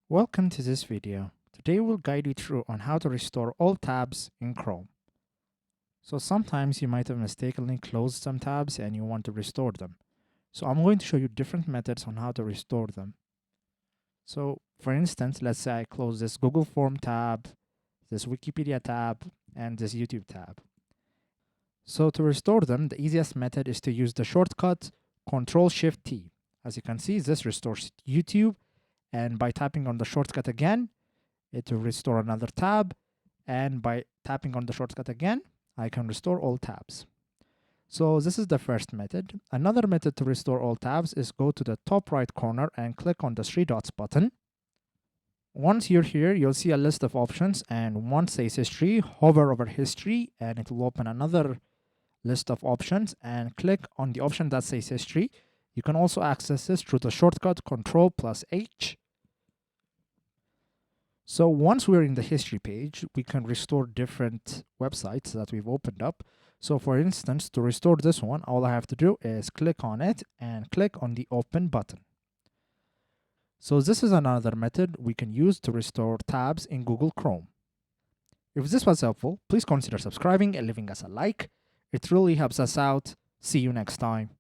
Welcome to this video. Today we'll guide you through on how to restore all tabs in Chrome. So sometimes you might have mistakenly closed some tabs and you want to restore them. So I'm going to show you different methods on how to restore them. So for instance, let's say I close this Google Form tab, this Wikipedia tab, and this YouTube tab. So to restore them, the easiest method is to use the shortcut Ctrl-Shift-T. As you can see, this restores YouTube, and by tapping on the shortcut again, it will restore another tab, and by tapping on the shortcut again, I can restore all tabs. So this is the first method. Another method to restore all tabs is go to the top right corner and click on the three dots button. Once you're here, you'll see a list of options, and one says history. Hover over history and it will open another list of options, and click on the option that says history. You can also access this through the shortcut Ctrl+H. So once we're in the history page, we can restore different websites that we've opened up. So for instance, to restore this one, all I have to do is click on it and click on the open button. So this is another method we can use to restore tabs in Google Chrome. If this was helpful, please consider subscribing and leaving us a like. It really helps us out. See you next time.